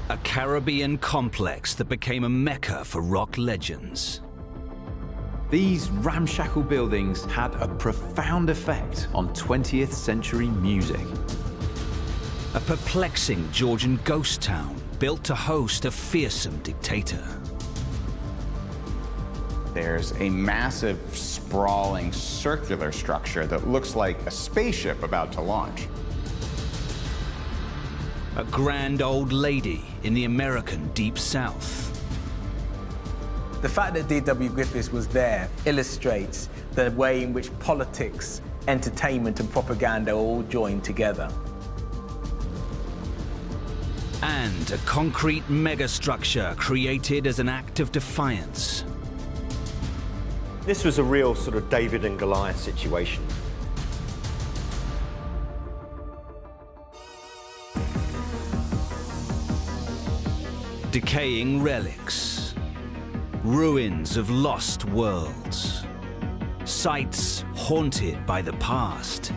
A Caribbean complex that became a mecca for rock legends. These ramshackle buildings had a profound effect on 20th century music. A perplexing Georgian ghost town built to host a fearsome dictator. There's a massive, sprawling, circular structure that looks like a spaceship about to launch. A grand old lady in the American Deep South. The fact that D.W. Griffiths was there illustrates the way in which politics, entertainment and propaganda are all joined together. And a concrete megastructure created as an act of defiance. This was a real sort of David and Goliath situation. Decaying relics, ruins of lost worlds, sites haunted by the past,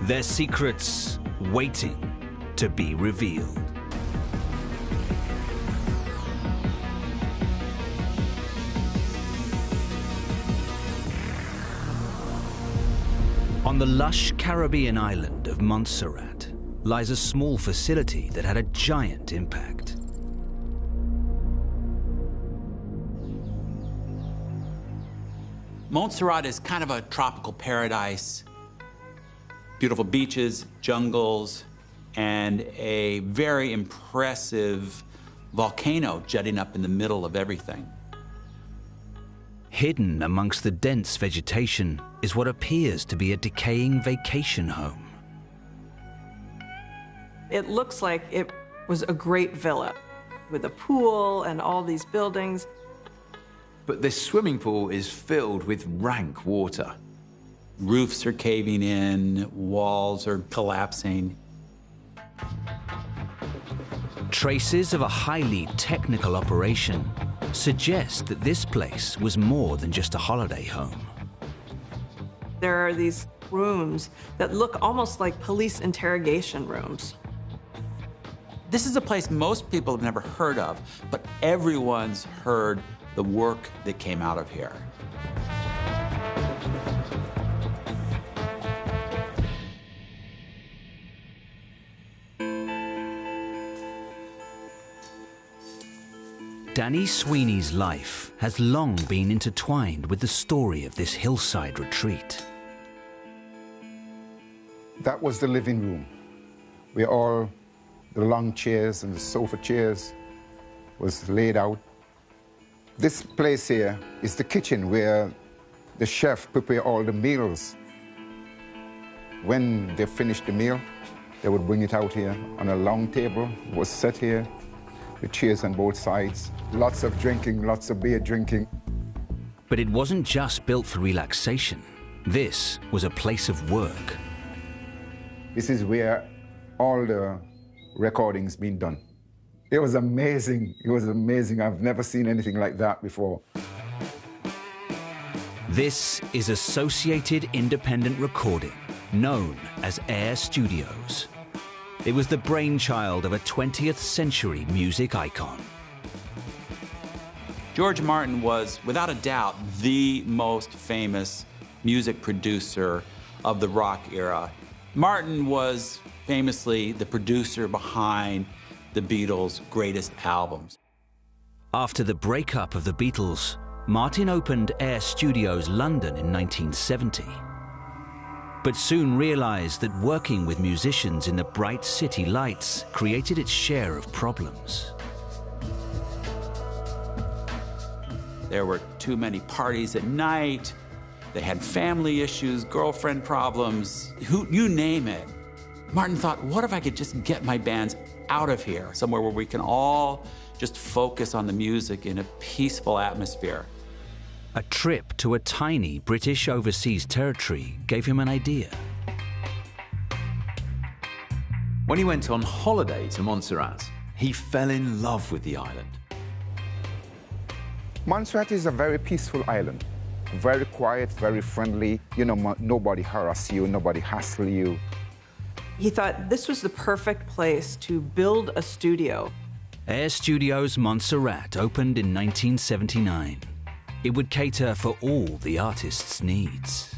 their secrets waiting to be revealed. On the lush Caribbean island of Montserrat lies a small facility that had a giant impact. Montserrat is kind of a tropical paradise. Beautiful beaches, jungles, and a very impressive volcano jutting up in the middle of everything. Hidden amongst the dense vegetation is what appears to be a decaying vacation home. It looks like it was a great villa with a pool and all these buildings. But this swimming pool is filled with rank water. Roofs are caving in, walls are collapsing. Traces of a highly technical operation suggest that this place was more than just a holiday home. There are these rooms that look almost like police interrogation rooms. This is a place most people have never heard of, but everyone's heard the work that came out of here. Danny Sweeney's life has long been intertwined with the story of this hillside retreat. That was the living room, where all the long chairs and the sofa chairs was laid out. This place here is the kitchen where the chef prepared all the meals. When they finished the meal, they would bring it out here on a long table. It was set here, with chairs on both sides. Lots of drinking, lots of beer drinking. But it wasn't just built for relaxation. This was a place of work. This is where all the recordings been done. It was amazing. It was amazing. I've never seen anything like that before. This is Associated Independent Recording, known as Air Studios. It was the brainchild of a 20th century music icon. George Martin was, without a doubt, the most famous music producer of the rock era. Martin was famously the producer behind the Beatles' greatest albums. After the breakup of the Beatles, Martin opened Air Studios London in 1970. But soon realized that working with musicians in the bright city lights created its share of problems. There were too many parties at night. They had family issues, girlfriend problems, you name it. Martin thought, what if I could just get my bands out of here, somewhere where we can all just focus on the music in a peaceful atmosphere. A trip to a tiny British overseas territory gave him an idea. When he went on holiday to Montserrat, he fell in love with the island. Montserrat is a very peaceful island. Very quiet, very friendly. You know, nobody harass you, nobody hassle you. He thought this was the perfect place to build a studio. Air Studios Montserrat opened in 1979. It would cater for all the artist's needs.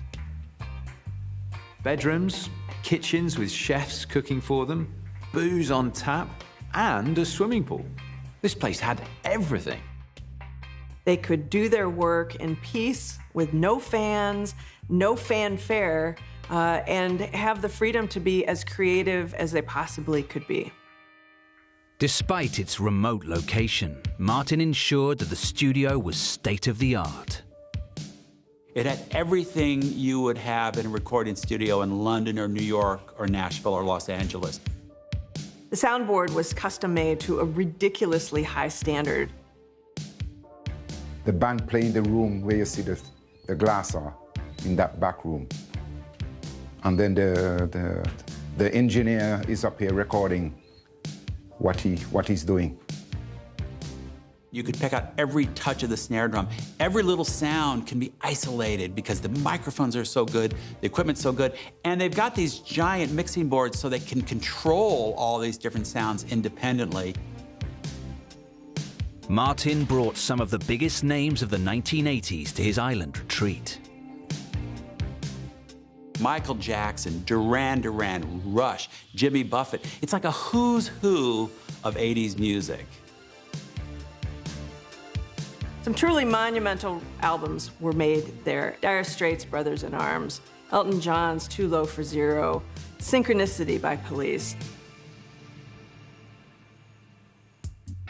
Bedrooms, kitchens with chefs cooking for them, booze on tap, and a swimming pool. This place had everything. They could do their work in peace with no fans, no fanfare, and have the freedom to be as creative as they possibly could be. Despite its remote location, Martin ensured that the studio was state-of-the-art. It had everything you would have in a recording studio in London or New York or Nashville or Los Angeles. The soundboard was custom-made to a ridiculously high standard. The band play in the room where you see the glass are, in that back room. And then the engineer is up here recording what he's doing. You could pick out every touch of the snare drum. Every little sound can be isolated because the microphones are so good, the equipment's so good, and they've got these giant mixing boards so they can control all these different sounds independently. Martin brought some of the biggest names of the 1980s to his island retreat. Michael Jackson, Duran Duran, Rush, Jimmy Buffett. It's like a who's who of 80s music. Some truly monumental albums were made there. Dire Straits' Brothers in Arms, Elton John's Too Low for Zero, Synchronicity by Police.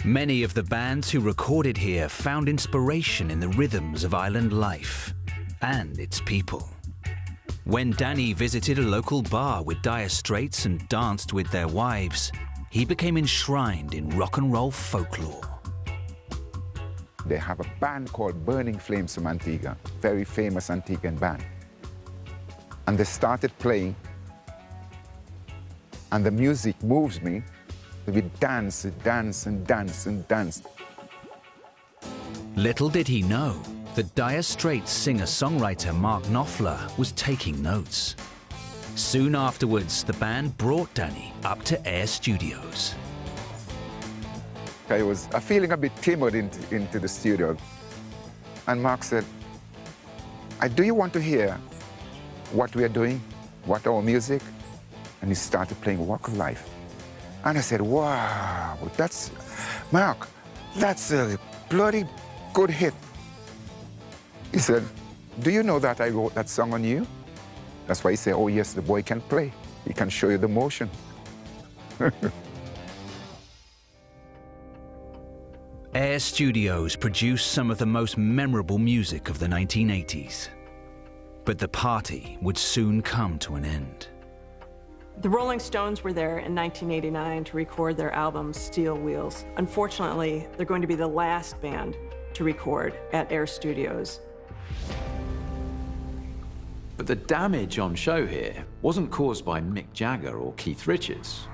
Many of the bands who recorded here found inspiration in the rhythms of island life and its people. When Danny visited a local bar with Dire Straits and danced with their wives, he became enshrined in rock and roll folklore. They have a band called Burning Flames from Antigua, very famous Antiguan band. And they started playing, and the music moves me. We dance and dance and dance and dance. Little did he know that Dire Straits singer-songwriter Mark Knopfler was taking notes. Soon afterwards, the band brought Danny up to Air Studios. I was feeling a bit timid into the studio. And Mark said, do you want to hear what we are doing, what our music? And he started playing Walk of Life. And I said, wow, Mark, that's a bloody good hit. He said, do you know that I wrote that song on you? That's why he said, oh yes, the boy can play. He can show you the motion. Air Studios produced some of the most memorable music of the 1980s. But the party would soon come to an end. The Rolling Stones were there in 1989 to record their album Steel Wheels. Unfortunately, they're going to be the last band to record at Air Studios. But the damage on show here wasn't caused by Mick Jagger or Keith Richards.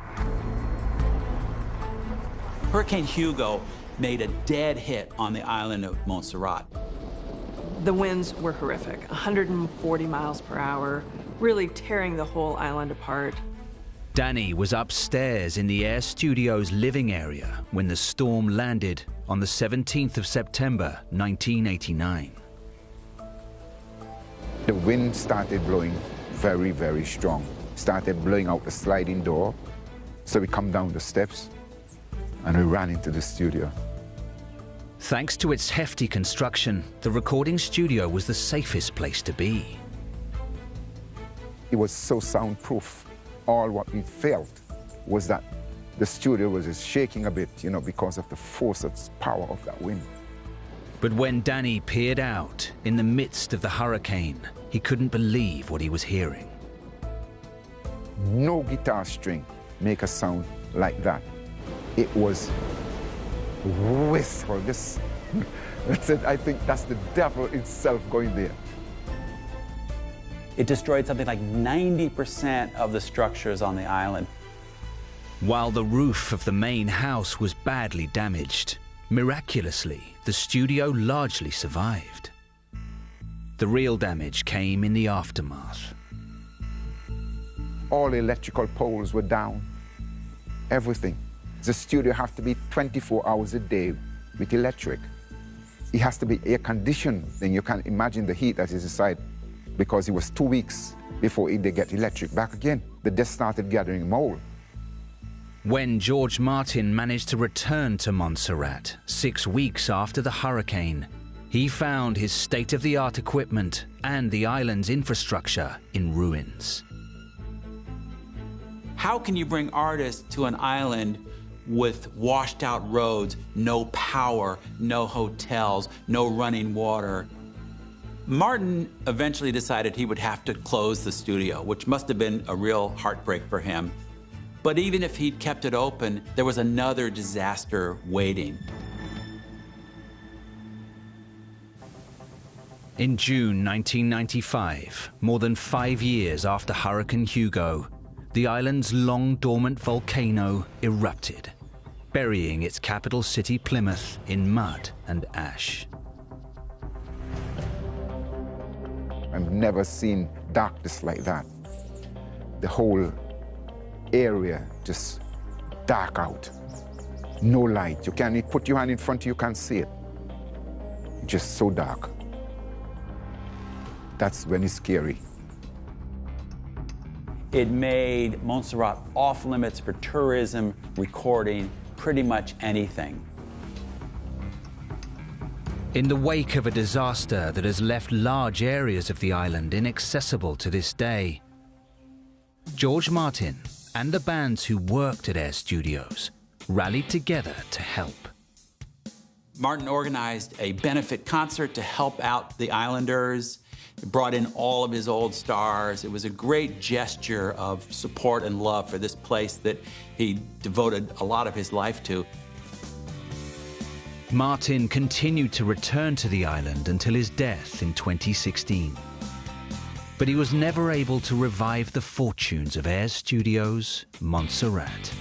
Hurricane Hugo made a dead hit on the island of Montserrat. The winds were horrific, 140 miles per hour, really tearing the whole island apart. Danny was upstairs in the Air Studios living area when the storm landed on the 17th of September, 1989. The wind started blowing very, very strong. Started blowing out the sliding door. So we come down the steps and we ran into the studio. Thanks to its hefty construction, the recording studio was the safest place to be. It was so soundproof. All what we felt was that the studio was just shaking a bit, because of the force of power of that wind. But when Danny peered out in the midst of the hurricane, he couldn't believe what he was hearing. No guitar string make a sound like that. It was wistful. I think that's the devil itself going there. It destroyed something like 90% of the structures on the island. While the roof of the main house was badly damaged, miraculously, the studio largely survived. The real damage came in the aftermath. All the electrical poles were down, everything. The studio has to be 24 hours a day with electric. It has to be air-conditioned, and you can imagine the heat that is inside, because it was 2 weeks before they get electric back again. The dust started gathering mold. When George Martin managed to return to Montserrat 6 weeks after the hurricane, he found his state-of-the-art equipment and the island's infrastructure in ruins. How can you bring artists to an island with washed-out roads, no power, no hotels, no running water? Martin eventually decided he would have to close the studio, which must have been a real heartbreak for him. But even if he'd kept it open, there was another disaster waiting. In June 1995, more than 5 years after Hurricane Hugo, the island's long-dormant volcano erupted, burying its capital city Plymouth in mud and ash. I've never seen darkness like that. The whole area just dark out. No light. You can't put your hand in front of you, you can't see it. Just so dark. That's when it's scary. It made Montserrat off limits for tourism, recording, pretty much anything. In the wake of a disaster that has left large areas of the island inaccessible to this day, George Martin and the bands who worked at Air Studios rallied together to help. Martin organized a benefit concert to help out the islanders. He brought in all of his old stars. It was a great gesture of support and love for this place that he devoted a lot of his life to. Martin continued to return to the island until his death in 2016. But he was never able to revive the fortunes of Air Studios Montserrat.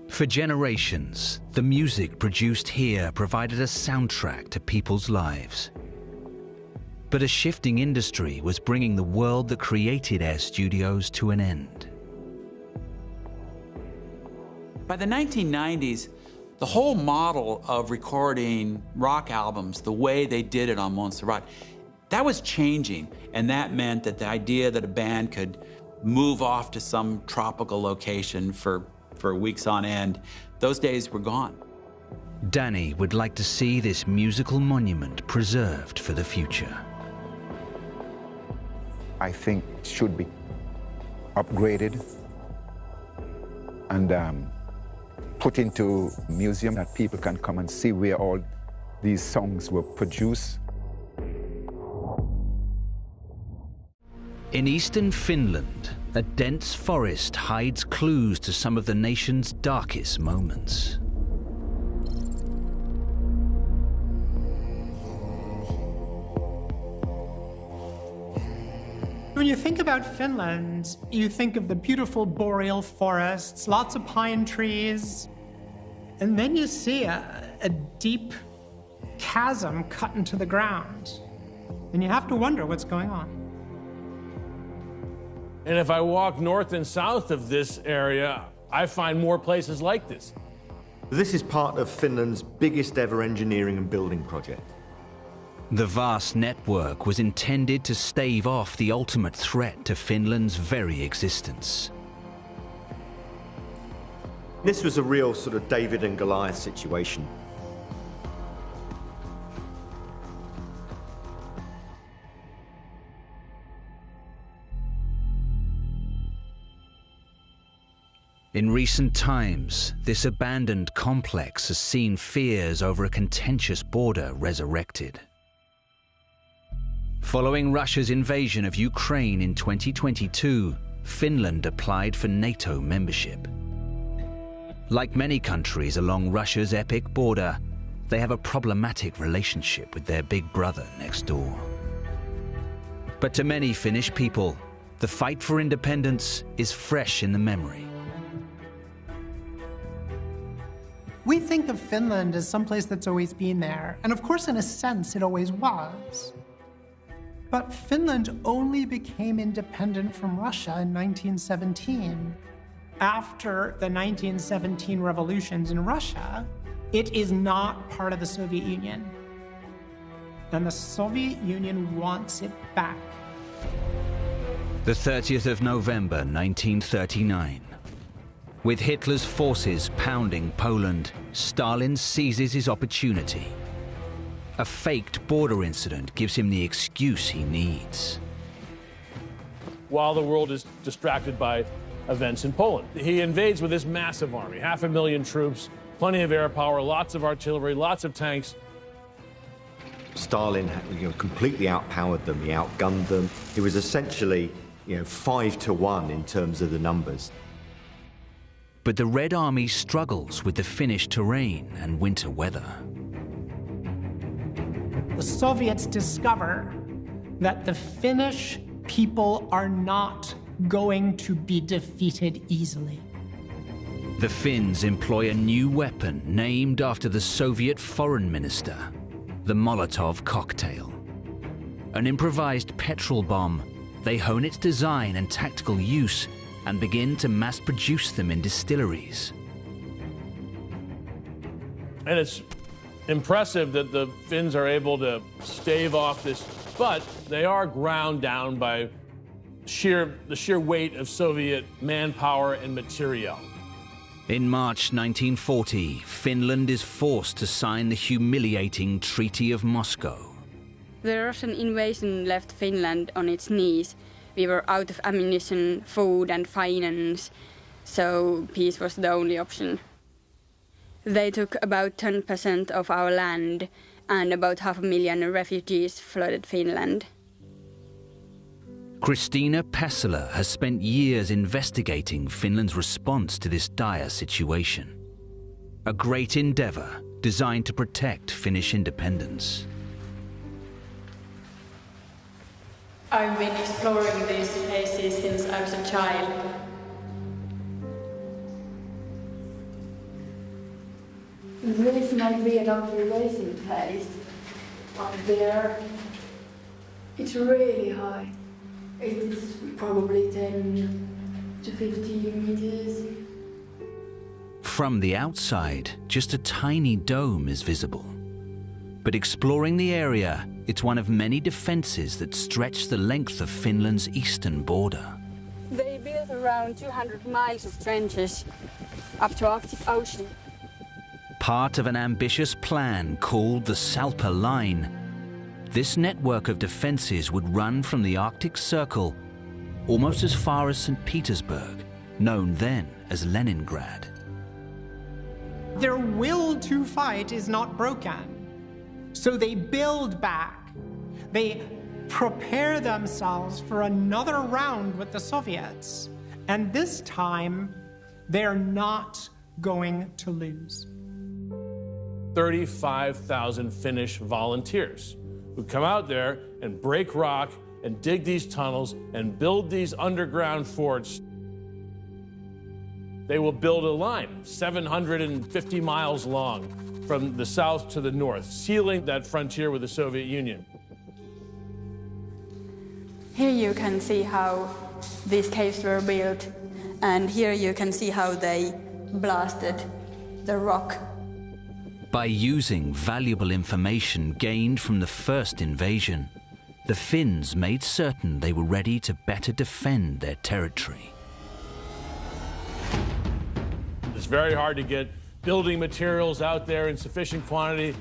For generations, the music produced here provided a soundtrack to people's lives. But a shifting industry was bringing the world that created Air Studios to an end. By the 1990s, the whole model of recording rock albums, the way they did it on Montserrat, that was changing. And that meant that the idea that a band could move off to some tropical location for weeks on end, those days were gone. Danny would like to see this musical monument preserved for the future. I think it should be upgraded and put into a museum that people can come and see where all these songs were produced. In eastern Finland, a dense forest hides clues to some of the nation's darkest moments. When you think about Finland, you think of the beautiful boreal forests, lots of pine trees, and then you see a deep chasm cut into the ground, and you have to wonder what's going on. And if I walk north and south of this area, I find more places like this. This is part of Finland's biggest ever engineering and building project. The vast network was intended to stave off the ultimate threat to Finland's very existence. This was a real sort of David and Goliath situation. In recent times, this abandoned complex has seen fears over a contentious border resurrected. Following Russia's invasion of Ukraine in 2022, Finland applied for NATO membership. Like many countries along Russia's epic border, they have a problematic relationship with their big brother next door. But to many Finnish people, the fight for independence is fresh in the memory. We think of Finland as someplace that's always been there, and of course, in a sense, it always was. But Finland only became independent from Russia in 1917. After the 1917 revolutions in Russia, it is not part of the Soviet Union. And the Soviet Union wants it back. The 30th of November, 1939. With Hitler's forces pounding Poland, Stalin seizes his opportunity. A faked border incident gives him the excuse he needs. While the world is distracted by events in Poland, he invades with this massive army, 500,000 troops, plenty of air power, lots of artillery, lots of tanks. Stalin, completely outpowered them. He outgunned them. He was essentially, 5-to-1 in terms of the numbers. But the Red Army struggles with the Finnish terrain and winter weather. The Soviets discover that the Finnish people are not going to be defeated easily. The Finns employ a new weapon named after the Soviet foreign minister, the Molotov cocktail. An improvised petrol bomb, they hone its design and tactical use and begin to mass-produce them in distilleries. And it's impressive that the Finns are able to stave off this, but they are ground down by the sheer weight of Soviet manpower and materiel. In March 1940, Finland is forced to sign the humiliating Treaty of Moscow. The Russian invasion left Finland on its knees. We were out of ammunition, food and finance, so peace was the only option. They took about 10% of our land, and about 500,000 refugees flooded Finland. Kristina Passila has spent years investigating Finland's response to this dire situation. A great endeavor designed to protect Finnish independence. I've been exploring these places since I was a child. This might be an observation place up there. It's really high. It's probably 10 to 15 meters. From the outside, just a tiny dome is visible. But exploring the area, it's one of many defenses that stretch the length of Finland's eastern border. They built around 200 miles of trenches up to Arctic Ocean. Part of an ambitious plan called the Salpa Line, this network of defenses would run from the Arctic Circle almost as far as St. Petersburg, known then as Leningrad. Their will to fight is not broken. So they build back. They prepare themselves for another round with the Soviets. And this time, they're not going to lose. 35,000 Finnish volunteers who come out there and break rock and dig these tunnels and build these underground forts. They will build a line 750 miles long from the south to the north, sealing that frontier with the Soviet Union. Here you can see how these caves were built, and here you can see how they blasted the rock. By using valuable information gained from the first invasion, the Finns made certain they were ready to better defend their territory. It's very hard to get building materials out there in sufficient quantity.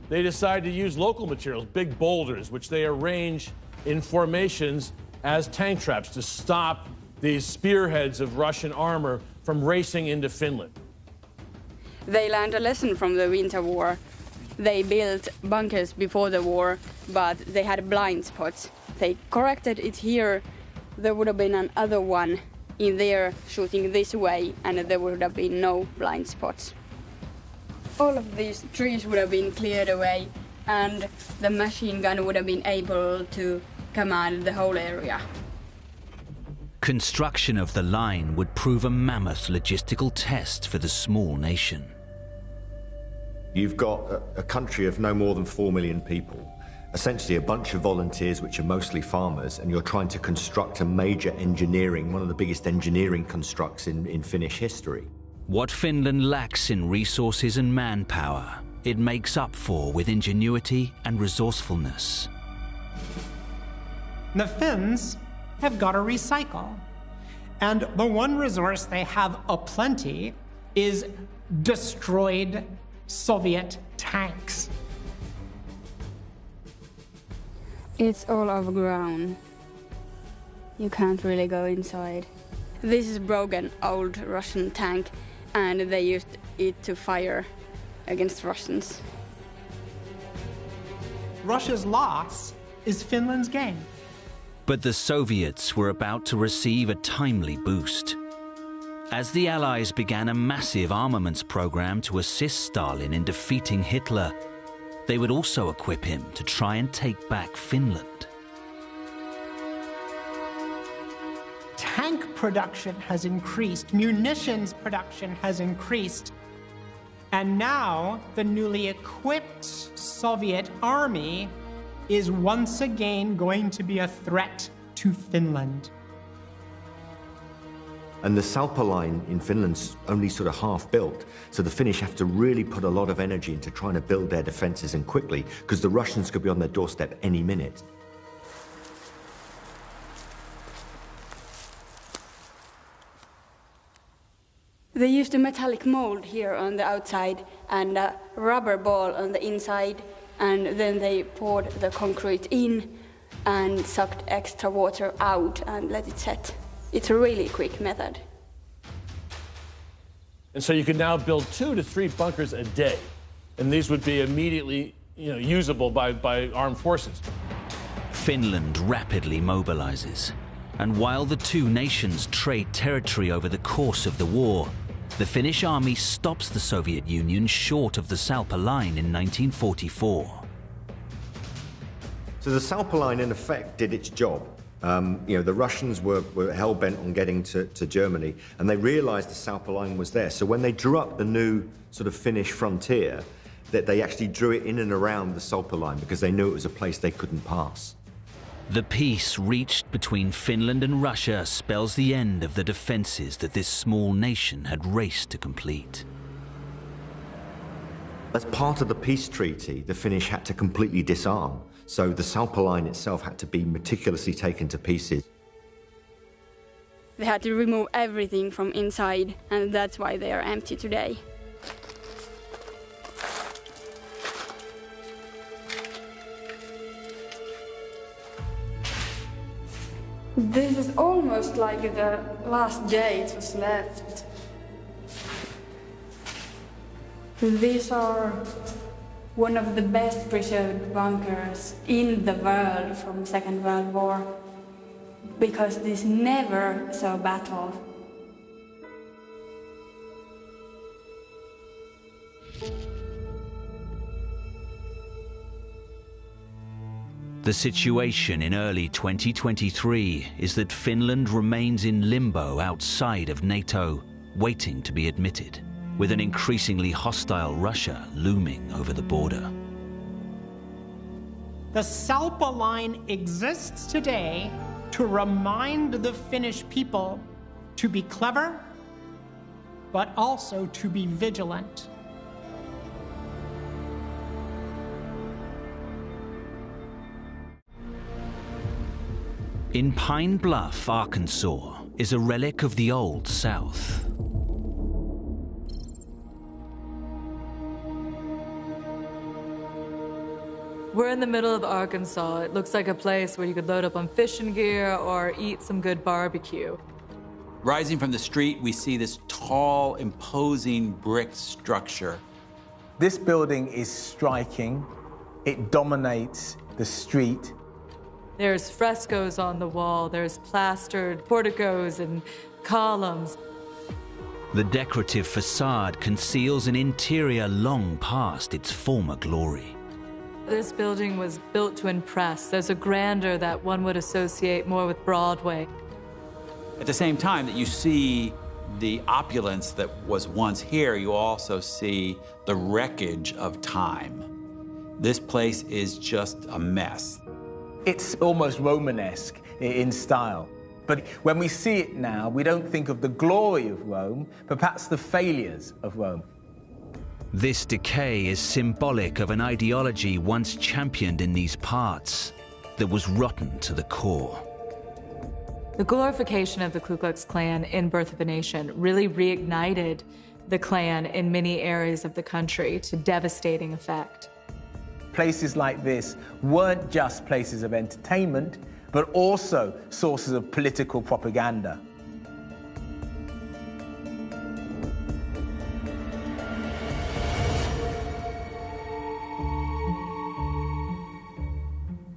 They decide to use local materials, big boulders, which they arrange in formations as tank traps to stop these spearheads of Russian armor from racing into Finland. They learned a lesson from the Winter War. They built bunkers before the war, but they had blind spots. They corrected it here. There would have been another one in there shooting this way, and there would have been no blind spots. All of these trees would have been cleared away, and the machine gun would have been able to command the whole area. Construction of the line would prove a mammoth logistical test for the small nation. You've got a country of no more than 4 million people, essentially a bunch of volunteers which are mostly farmers, and you're trying to construct a major engineering, one of the biggest engineering constructs in Finnish history. What Finland lacks in resources and manpower, it makes up for with ingenuity and resourcefulness. The Finns have got to recycle. And the one resource they have aplenty is destroyed Soviet tanks. It's all overgrown. You can't really go inside. This is a broken old Russian tank, and they used it to fire against Russians. Russia's loss is Finland's gain. But the Soviets were about to receive a timely boost. As the Allies began a massive armaments program to assist Stalin in defeating Hitler, they would also equip him to try and take back Finland. Tank production has increased, munitions production has increased, and now the newly equipped Soviet army is once again going to be a threat to Finland. And the Salpa line in Finland's only sort of half built, so the Finnish have to really put a lot of energy into trying to build their defenses and quickly, because the Russians could be on their doorstep any minute. They used a metallic mold here on the outside and a rubber ball on the inside, and then they poured the concrete in and sucked extra water out and let it set. It's a really quick method. And so you can now build 2 to 3 bunkers a day, and these would be immediately, usable by armed forces. Finland rapidly mobilizes, and while the two nations trade territory over the course of the war, the Finnish army stops the Soviet Union short of the Salpa line in 1944. So the Salpa line, in effect, did its job. The Russians were hell-bent on getting to Germany, and they realized the Salpa line was there. So when they drew up the new sort of Finnish frontier, that they actually drew it in and around the Salpa line because they knew it was a place they couldn't pass. The peace reached between Finland and Russia spells the end of the defenses that this small nation had raced to complete. As part of the peace treaty, the Finnish had to completely disarm. So the Salpa line itself had to be meticulously taken to pieces. They had to remove everything from inside, and that's why they are empty today. This is almost like the last day it was left. These are one of the best preserved bunkers in the world from Second World War, because this never saw battle. The situation in early 2023 is that Finland remains in limbo outside of NATO, waiting to be admitted, with an increasingly hostile Russia looming over the border. The Salpa line exists today to remind the Finnish people to be clever, but also to be vigilant. In Pine Bluff, Arkansas, is a relic of the Old South. We're in the middle of Arkansas. It looks like a place where you could load up on fishing gear or eat some good barbecue. Rising from the street, we see this tall, imposing brick structure. This building is striking. It dominates the street. There's frescoes on the wall, there's plastered porticos and columns. The decorative facade conceals an interior long past its former glory. This building was built to impress. There's a grandeur that one would associate more with Broadway. At the same time that you see the opulence that was once here, you also see the wreckage of time. This place is just a mess. It's almost Romanesque in style. But when we see it now, we don't think of the glory of Rome, but perhaps the failures of Rome. This decay is symbolic of an ideology once championed in these parts that was rotten to the core. The glorification of the Ku Klux Klan in Birth of a Nation really reignited the Klan in many areas of the country to devastating effect. Places like this weren't just places of entertainment, but also sources of political propaganda.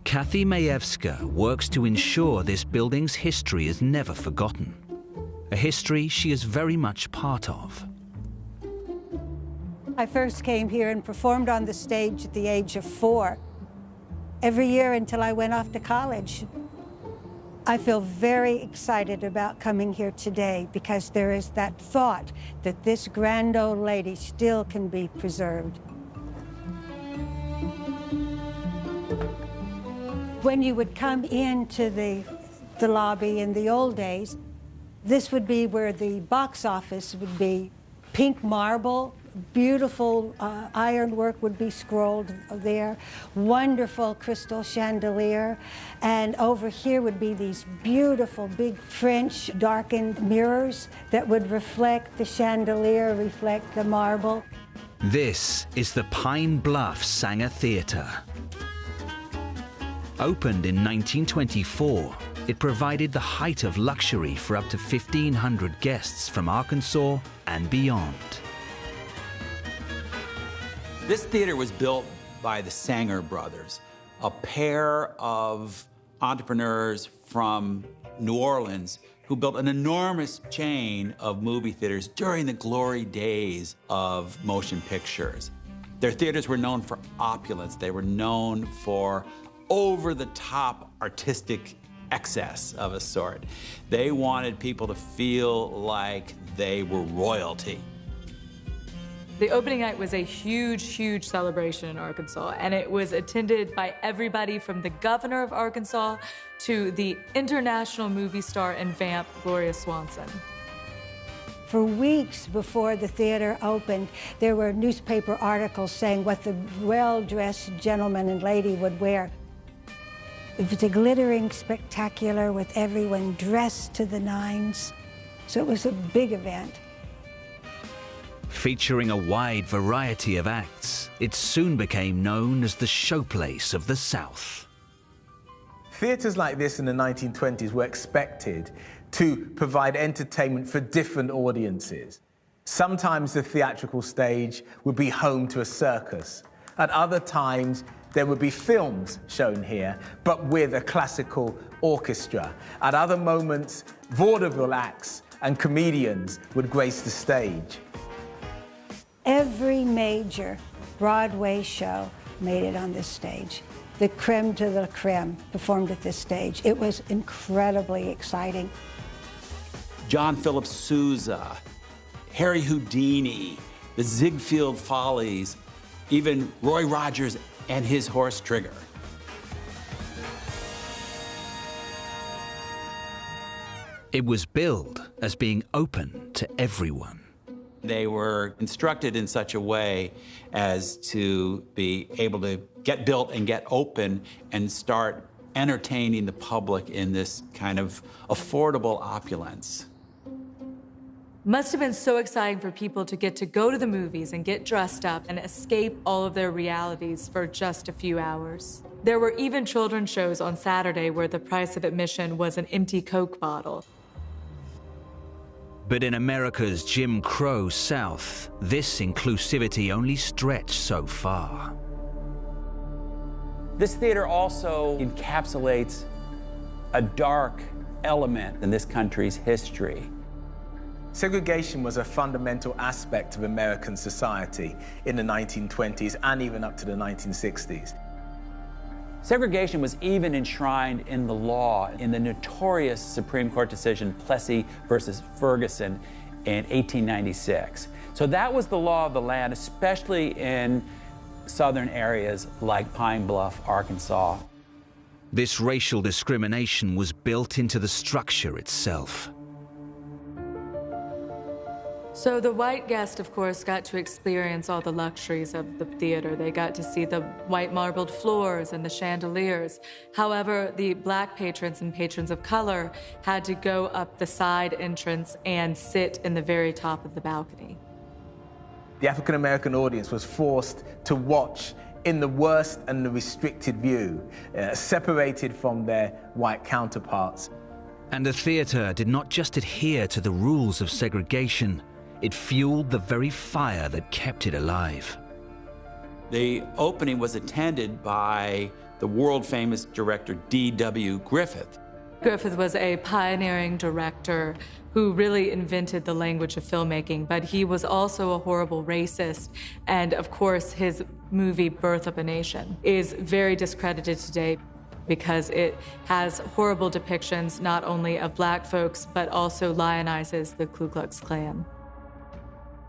Kathy Majewska works to ensure this building's history is never forgotten, a history she is very much part of. I first came here and performed on the stage at the age of 4, every year until I went off to college. I feel very excited about coming here today because there is that thought that this grand old lady still can be preserved. When you would come into the lobby in the old days, this would be where the box office would be. Pink marble, beautiful ironwork would be scrolled there, wonderful crystal chandelier, and over here would be these beautiful big French darkened mirrors that would reflect the chandelier, reflect the marble. This is the Pine Bluff Sanger Theatre. Opened in 1924, it provided the height of luxury for up to 1,500 guests from Arkansas and beyond. This theater was built by the Sanger brothers, a pair of entrepreneurs from New Orleans who built an enormous chain of movie theaters during the glory days of motion pictures. Their theaters were known for opulence. They were known for over-the-top artistic excess of a sort. They wanted people to feel like they were royalty. The opening night was a huge, huge celebration in Arkansas, and it was attended by everybody from the governor of Arkansas to the international movie star and vamp, Gloria Swanson. For weeks before the theater opened, there were newspaper articles saying what the well-dressed gentleman and lady would wear. It was a glittering spectacular with everyone dressed to the nines. So it was a big event. Featuring a wide variety of acts, it soon became known as the showplace of the South. Theatres like this in the 1920s were expected to provide entertainment for different audiences. Sometimes the theatrical stage would be home to a circus. At other times, there would be films shown here, but with a classical orchestra. At other moments, vaudeville acts and comedians would grace the stage. Every major Broadway show made it on this stage. The creme de la creme performed at this stage. It was incredibly exciting. John Philip Sousa, Harry Houdini, the Ziegfeld Follies, even Roy Rogers and his horse Trigger. It was billed as being open to everyone. They were constructed in such a way as to be able to get built and get open and start entertaining the public in this kind of affordable opulence. Must have been so exciting for people to get to go to the movies and get dressed up and escape all of their realities for just a few hours. There were even children's shows on Saturday where the price of admission was an empty Coke bottle. But in America's Jim Crow South, this inclusivity only stretched so far. This theater also encapsulates a dark element in this country's history. Segregation was a fundamental aspect of American society in the 1920s and even up to the 1960s. Segregation was even enshrined in the law in the notorious Supreme Court decision Plessy versus Ferguson in 1896. So that was the law of the land, especially in southern areas like Pine Bluff, Arkansas. This racial discrimination was built into the structure itself. So the white guest, of course, got to experience all the luxuries of the theater. They got to see the white marbled floors and the chandeliers. However, the black patrons and patrons of color had to go up the side entrance and sit in the very top of the balcony. The African-American audience was forced to watch in the worst and the restricted view, separated from their white counterparts. And the theater did not just adhere to the rules of segregation, it fueled the very fire that kept it alive. The opening was attended by the world-famous director D.W. Griffith. Griffith was a pioneering director who really invented the language of filmmaking, but he was also a horrible racist. And of course, his movie Birth of a Nation is very discredited today because it has horrible depictions not only of black folks, but also lionizes the Ku Klux Klan.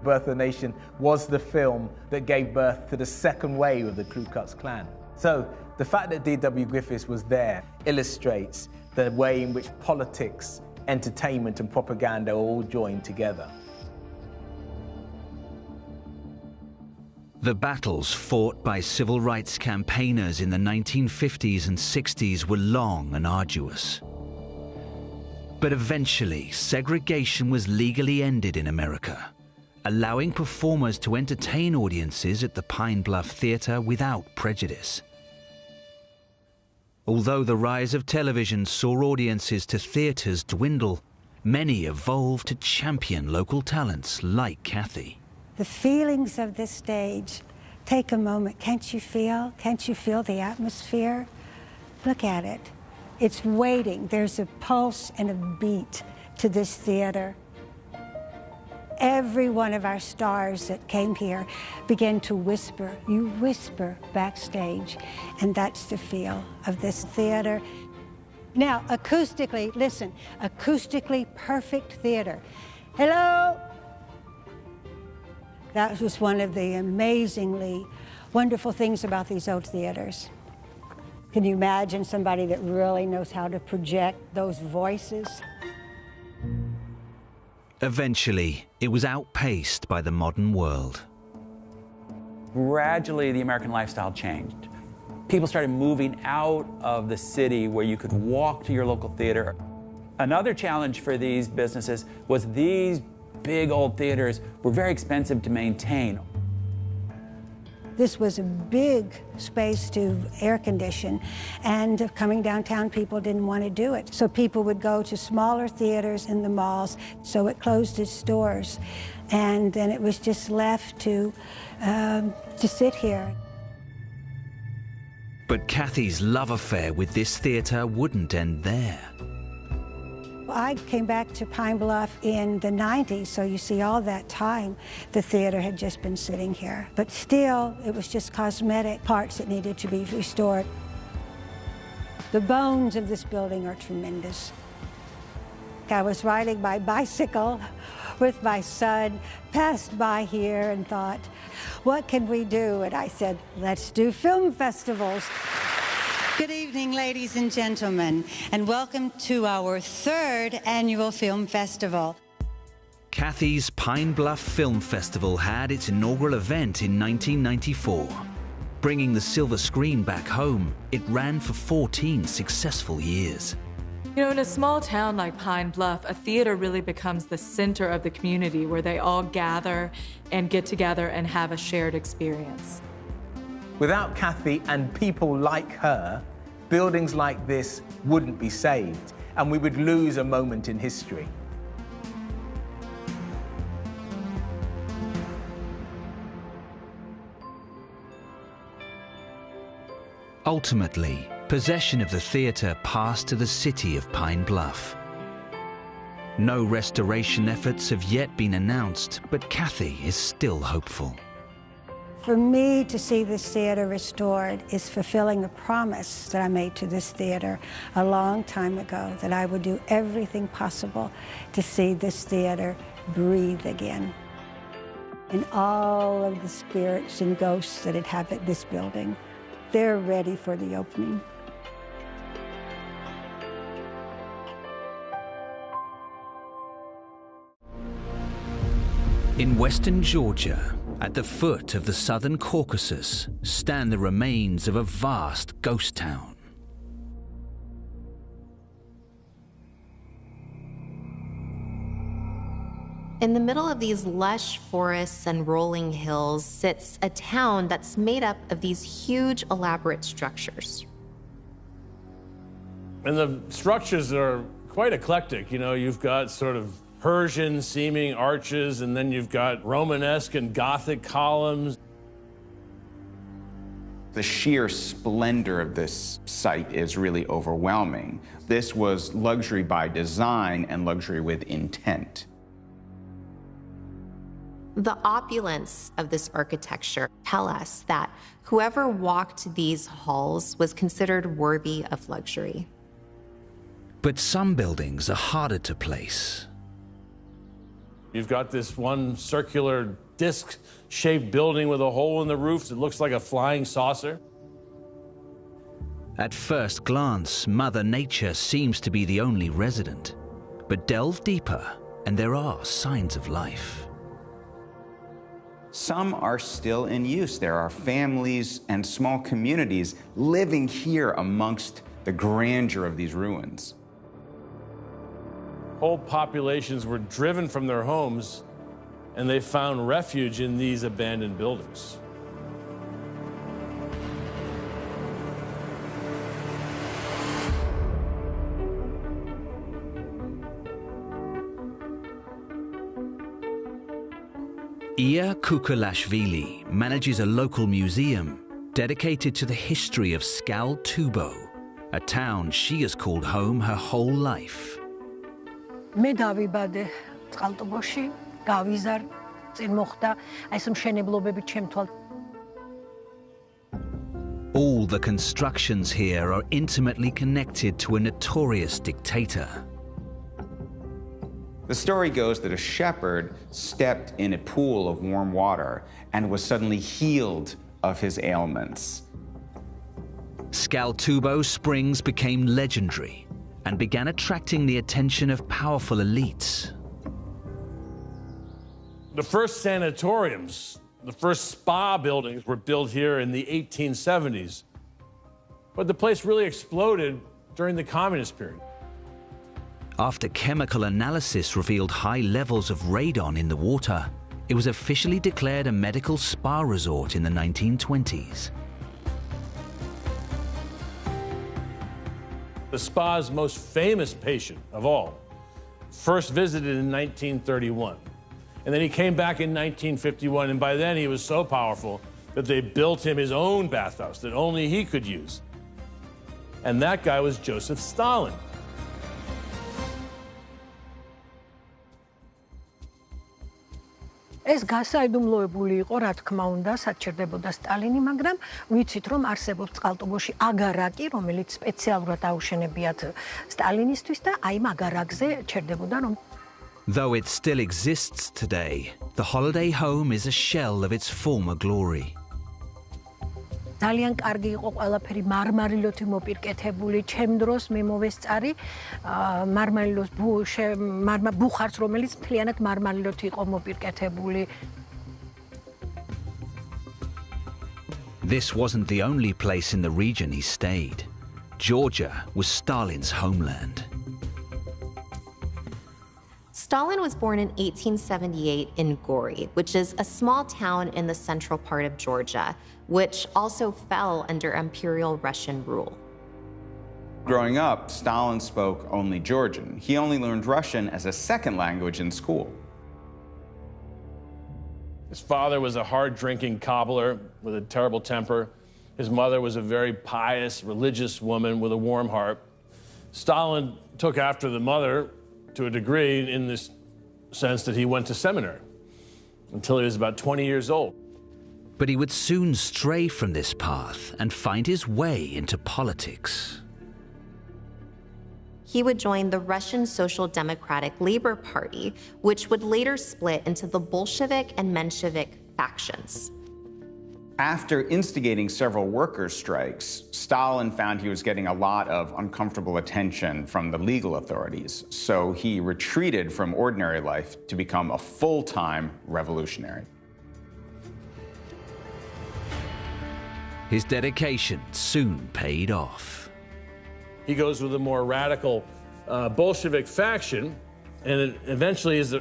Birth of a Nation was the film that gave birth to the second wave of the Ku Klux Klan. So the fact that D.W. Griffith was there illustrates the way in which politics, entertainment, and propaganda are all joined together. The battles fought by civil rights campaigners in the 1950s and 60s were long and arduous. But eventually, segregation was legally ended in America, allowing performers to entertain audiences at the Pine Bluff Theater without prejudice. Although the rise of television saw audiences to theaters dwindle, many evolved to champion local talents like Kathy. The feelings of this stage, take a moment. Can't you feel the atmosphere? Look at it. It's waiting. There's a pulse and a beat to this theater. Every one of our stars that came here began to whisper. You whisper backstage, and that's the feel of this theater. Now, acoustically, listen, acoustically perfect theater. Hello? That was one of the amazingly wonderful things about these old theaters. Can you imagine somebody that really knows how to project those voices? Eventually, it was outpaced by the modern world. Gradually, the American lifestyle changed. People started moving out of the city where you could walk to your local theater. Another challenge for these businesses was these big old theaters were very expensive to maintain. This was a big space to air condition, and coming downtown, people didn't want to do it. So people would go to smaller theaters in the malls, so it closed its doors. And then it was just left to sit here. But Kathy's love affair with this theater wouldn't end there. I came back to Pine Bluff in the 90s, so you see all that time the theater had just been sitting here. But still, it was just cosmetic parts that needed to be restored. The bones of this building are tremendous. I was riding my bicycle with my son, passed by here and thought, what can we do? And I said, let's do film festivals. Good evening, ladies and gentlemen, and welcome to our third annual film festival. Kathy's Pine Bluff Film Festival had its inaugural event in 1994. Bringing the silver screen back home, it ran for 14 successful years. You know, in a small town like Pine Bluff, a theater really becomes the center of the community where they all gather and get together and have a shared experience. Without Kathy and people like her, buildings like this wouldn't be saved, and we would lose a moment in history. Ultimately, possession of the theater passed to the city of Pine Bluff. No restoration efforts have yet been announced, but Kathy is still hopeful. For me to see this theater restored is fulfilling a promise that I made to this theater a long time ago, that I would do everything possible to see this theater breathe again. And all of the spirits and ghosts that inhabit this building, they're ready for the opening. In western Georgia, at the foot of the southern Caucasus, stand the remains of a vast ghost town. In the middle of these lush forests and rolling hills sits a town that's made up of these huge, elaborate structures. And the structures are quite eclectic. You know, you've got sort of Persian-seeming arches, and then you've got Romanesque and Gothic columns. The sheer splendor of this site is really overwhelming. This was luxury by design and luxury with intent. The opulence of this architecture tell us that whoever walked these halls was considered worthy of luxury. But some buildings are harder to place. You've got this one circular disc-shaped building with a hole in the roof that looks like a flying saucer. At first glance, Mother Nature seems to be the only resident. But delve deeper, and there are signs of life. Some are still in use. There are families and small communities living here amongst the grandeur of these ruins. Whole populations were driven from their homes, and they found refuge in these abandoned buildings. Gedevanishvili manages a local museum dedicated to the history of Skal-Tubo, a town she has called home her whole life. მე დავიბადე წყალტუბოში, გავიზარ, წინ მოხდა აი ეს მშენებლობები ჩემთვალ. All the constructions here are intimately connected to a notorious dictator. The story goes that a shepherd stepped in a pool of warm water and was suddenly healed of his ailments. Skal-Tubo springs became legendary and began attracting the attention of powerful elites. The first sanatoriums, the first spa buildings were built here in the 1870s. But the place really exploded during the communist period. After chemical analysis revealed high levels of radon in the water, it was officially declared a medical spa resort in the 1920s. The spa's most famous patient of all first visited in 1931. And then he came back in 1951, and by then he was so powerful that they built him his own bathhouse that only he could use. And that guy was Joseph Stalin. ეს გასაიდუმლოებული იყო, რა თქმა უნდა, საჭირდებოდა სტალინი, მაგრამ ვიცით, რომ არსებობს წყალტუბოში აგარაკი, რომელიც სპეციალურად აუშენებიათ სტალინისთვის და აი ამ აგარაკზე ჩერდებოდა, რომ Though it still exists today, the holiday home is a shell of its former glory. ძალიან კარგი იყო ყველაფერი მარმარილოთი მოპირკეთებული. ჩემ დროს მე მოვესწარი მარმარილოს ბუხარს, რომელიც მთლიანად მარმარილოთი იყო მოპირკეთებული. This wasn't the only place in the region he stayed. Georgia was Stalin's homeland. Stalin was born in 1878 in Gori, which is a small town in the central part of Georgia, which also fell under Imperial Russian rule. Growing up, Stalin spoke only Georgian. He only learned Russian as a second language in school. His father was a hard-drinking cobbler with a terrible temper. His mother was a very pious, religious woman with a warm heart. Stalin took after the mother to a degree in this sense that he went to seminary until he was about 20 years old. But he would soon stray from this path and find his way into politics. He would join the Russian Social Democratic Labor Party, which would later split into the Bolshevik and Menshevik factions. After instigating several workers' strikes, Stalin found he was getting a lot of uncomfortable attention from the legal authorities, so he retreated from ordinary life to become a full-time revolutionary. His dedication soon paid off. He goes with a more radical Bolshevik faction and eventually is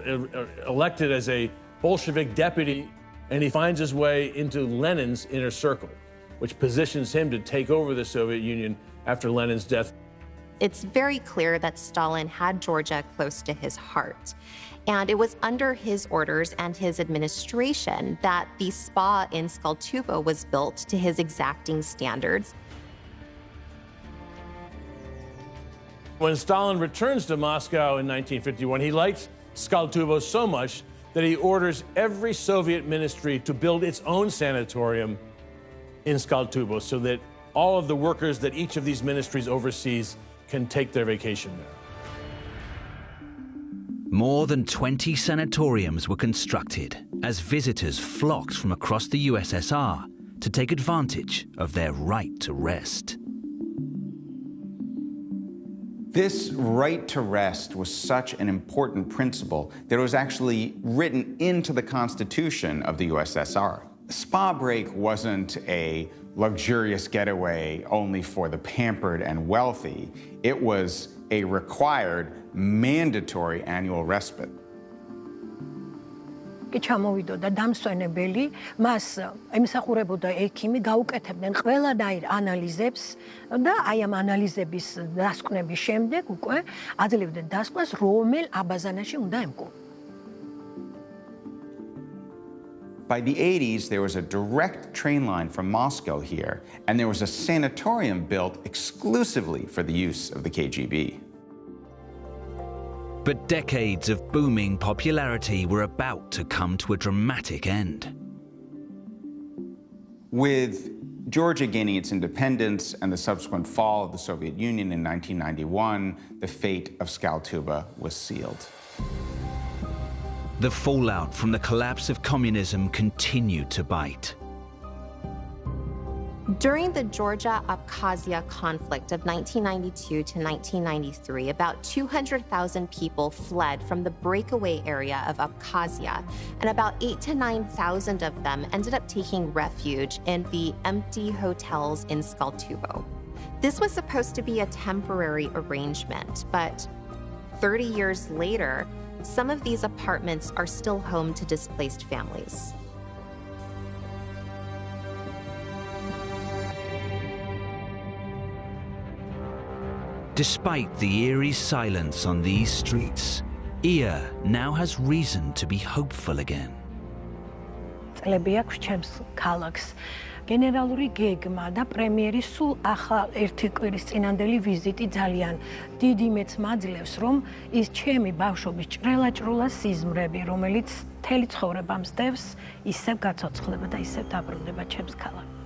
elected as a Bolshevik deputy, and he finds his way into Lenin's inner circle, which positions him to take over the Soviet Union after Lenin's death. It's very clear that Stalin had Georgia close to his heart. And it was under his orders and his administration that the spa in Skaltubo was built to his exacting standards. When Stalin returns to Moscow in 1951, he likes Skaltubo so much that he orders every Soviet ministry to build its own sanatorium in Skaltubo so that all of the workers that each of these ministries oversees can take their vacation there. More than 20 sanatoriums were constructed as visitors flocked from across the USSR to take advantage of their right to rest. This right to rest was such an important principle that it was actually written into the Constitution of the USSR. Spa break wasn't a luxurious getaway only for the pampered and wealthy. It was a required, mandatory annual respite. ჩამოვიდოდა დამსვენებელი, მას ემსახურებოდა ექიმი, გაუკეთებდნენ ყველანაირ ანალიზებს და აი ამ ანალიზების დასკვნების შემდეგ უკვე აძლევდნენ დასკვნას, რომელ აბაზანაში უნდა ემკო. By the 80s, there was a direct train line from Moscow here, and there was a sanatorium built exclusively for the use of the KGB. But decades of booming popularity were about to come to a dramatic end. With Georgia gaining its independence and the subsequent fall of the Soviet Union in 1991, the fate of Skaltuba was sealed. The fallout from the collapse of communism continued to bite. During the Georgia-Abkhazia conflict of 1992 to 1993, about 200,000 people fled from the breakaway area of Abkhazia, and about 8,000 to 9,000 of them ended up taking refuge in the empty hotels in Skaltubo. This was supposed to be a temporary arrangement, but 30 years later, some of these apartments are still home to displaced families. Despite the eerie silence on these streets, Ia now has reason to be hopeful again. წლები აქვს ჩემს ქალაქს. გენერალური გეგმა და პრემიერი სულ ახალ ერთი კვირის წინანდელი ვიზიტი ძალიან დიდ იმედს მაძლევს, რომ ის ჩემი ბავშვობის ჭრელა-ჭრულა სიზმრები, რომელიც მთელი ცხოვრება მსდევს, ისევ გაცოცხლდება და ისევ დაბრუნდება ჩემს ქალაქს.